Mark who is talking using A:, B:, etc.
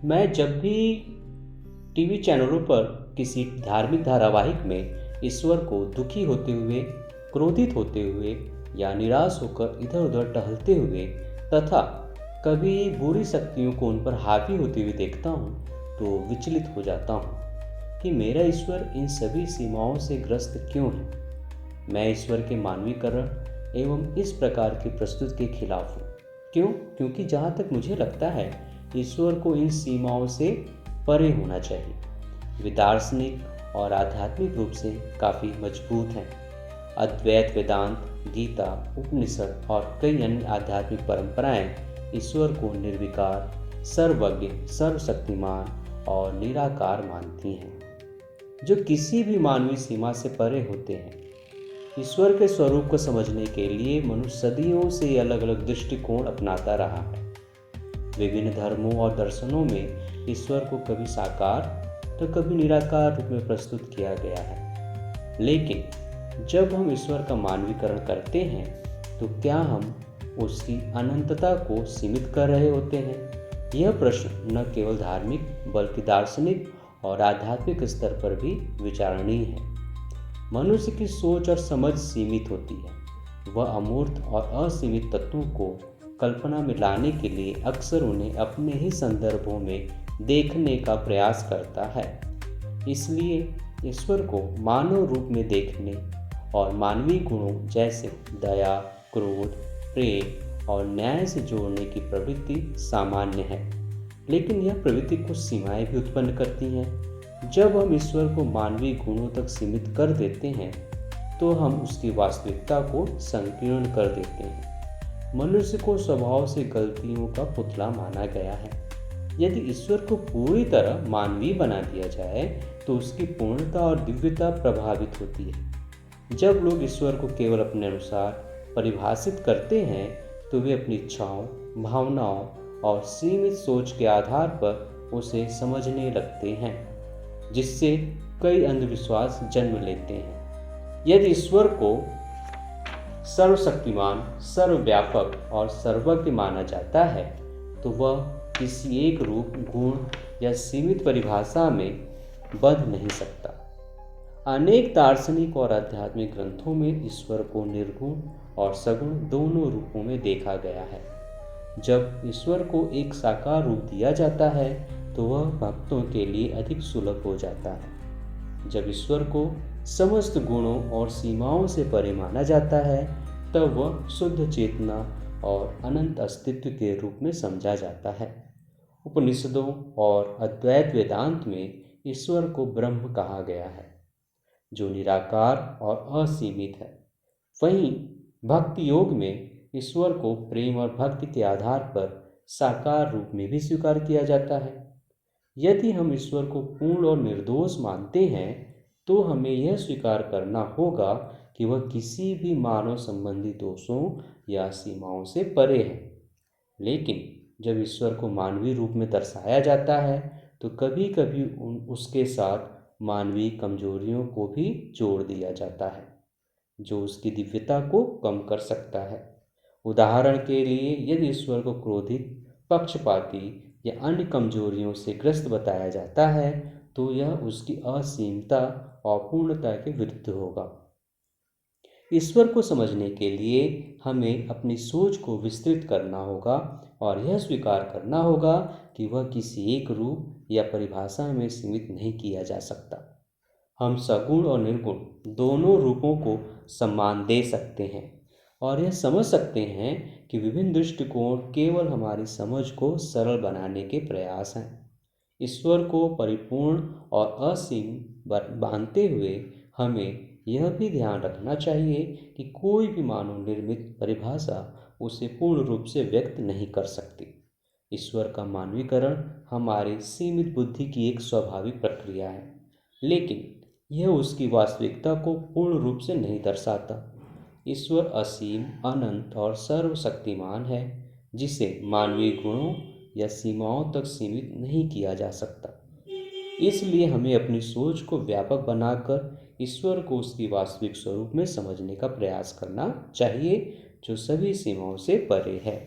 A: मैं जब भी टीवी चैनलों पर किसी धार्मिक धारावाहिक में ईश्वर को दुखी होते हुए, क्रोधित होते हुए या निराश होकर इधर उधर टहलते हुए तथा कभी बुरी शक्तियों को उन पर हावी होते हुए देखता हूँ तो विचलित हो जाता हूँ कि मेरा ईश्वर इन सभी सीमाओं से ग्रस्त क्यों है। मैं ईश्वर के मानवीकरण एवं इस प्रकार की प्रस्तुति के खिलाफ हूँ। क्यों? क्योंकि जहाँ तक मुझे लगता है ईश्वर को इन सीमाओं से परे होना चाहिए। वे दार्शनिक और आध्यात्मिक रूप से काफ़ी मजबूत हैं। अद्वैत वेदांत, गीता, उपनिषद और कई अन्य आध्यात्मिक परंपराएं ईश्वर को निर्विकार, सर्वज्ञ, सर्वशक्तिमान और निराकार मानती हैं, जो किसी भी मानवीय सीमा से परे होते हैं। ईश्वर के स्वरूप को समझने के लिए मनुष्य सदियों से अलग अलग दृष्टिकोण अपनाता रहा है। विभिन्न धर्मों और दर्शनों में ईश्वर को कभी साकार तो कभी निराकार रूप में प्रस्तुत किया गया है। लेकिन जब हम ईश्वर का मानवीकरण करते हैं तो क्या हम उसकी अनंतता को सीमित कर रहे होते हैं? यह प्रश्न न केवल धार्मिक बल्कि दार्शनिक और आध्यात्मिक स्तर पर भी विचारणीय है। मनुष्य की सोच और समझ सीमित होती है। वह अमूर्त और असीमित तत्वों को कल्पना में लाने के लिए अक्सर उन्हें अपने ही संदर्भों में देखने का प्रयास करता है। इसलिए ईश्वर को मानव रूप में देखने और मानवीय गुणों जैसे दया, क्रोध, प्रेम और न्याय से जोड़ने की प्रवृत्ति सामान्य है। लेकिन यह प्रवृत्ति कुछ सीमाएं भी उत्पन्न करती हैं। जब हम ईश्वर को मानवीय गुणों तक सीमित कर देते हैं तो हम उसकी वास्तविकता को संकीर्ण कर देते हैं। मनुष्य को स्वभाव से गलतियों का पुतला माना गया है। यदि ईश्वर को पूरी तरह मानवीय बना दिया जाए तो उसकी पूर्णता और दिव्यता प्रभावित होती है। जब लोग ईश्वर को केवल अपने अनुसार परिभाषित करते हैं तो वे अपनी इच्छाओं, भावनाओं और सीमित सोच के आधार पर उसे समझने लगते हैं, जिससे कई अंधविश्वास जन्म लेते हैं। यदि ईश्वर को सर्वशक्तिमान, सर्वव्यापक और सर्वज्ञ माना जाता है तो वह किसी एक रूप, गुण या सीमित परिभाषा में बंध नहीं सकता। अनेक दार्शनिक और आध्यात्मिक ग्रंथों में ईश्वर को निर्गुण और सगुण दोनों रूपों में देखा गया है। जब ईश्वर को एक साकार रूप दिया जाता है तो वह भक्तों के लिए अधिक सुलभ हो जाता है। जब ईश्वर को समस्त गुणों और सीमाओं से परे माना जाता है तब वह शुद्ध चेतना और अनंत अस्तित्व के रूप में समझा जाता है। उपनिषदों और अद्वैत वेदांत में ईश्वर को ब्रह्म कहा गया है, जो निराकार और असीमित है। वहीं भक्ति योग में ईश्वर को प्रेम और भक्ति के आधार पर साकार रूप में भी स्वीकार किया जाता है। यदि हम ईश्वर को पूर्ण और निर्दोष मानते हैं तो हमें यह स्वीकार करना होगा कि वह किसी भी मानव संबंधी दोषों या सीमाओं से परे है। लेकिन जब ईश्वर को मानवीय रूप में दर्शाया जाता है तो कभी कभी उसके साथ मानवीय कमजोरियों को भी जोड़ दिया जाता है, जो उसकी दिव्यता को कम कर सकता है। उदाहरण के लिए, यदि ईश्वर को क्रोधित, पक्षपाती या अन्य कमजोरियों से ग्रस्त बताया जाता है तो यह उसकी असीमता और पूर्णता के विरुद्ध होगा। ईश्वर को समझने के लिए हमें अपनी सोच को विस्तृत करना होगा और यह स्वीकार करना होगा कि वह किसी एक रूप या परिभाषा में सीमित नहीं किया जा सकता। हम सगुण और निर्गुण दोनों रूपों को सम्मान दे सकते हैं और यह समझ सकते हैं कि विभिन्न दृष्टिकोण केवल हमारी समझ को सरल बनाने के प्रयास हैं। ईश्वर को परिपूर्ण और असीम मानते हुए हमें यह भी ध्यान रखना चाहिए कि कोई भी मानव निर्मित परिभाषा उसे पूर्ण रूप से व्यक्त नहीं कर सकती। ईश्वर का मानवीकरण हमारी सीमित बुद्धि की एक स्वाभाविक प्रक्रिया है, लेकिन यह उसकी वास्तविकता को पूर्ण रूप से नहीं दर्शाता। ईश्वर असीम, अनंत और सर्वशक्तिमान है, जिसे मानवीय गुणों या सीमाओं तक सीमित नहीं किया जा सकता। इसलिए हमें अपनी सोच को व्यापक बनाकर ईश्वर को उसकी वास्तविक स्वरूप में समझने का प्रयास करना चाहिए, जो सभी सीमाओं से परे है।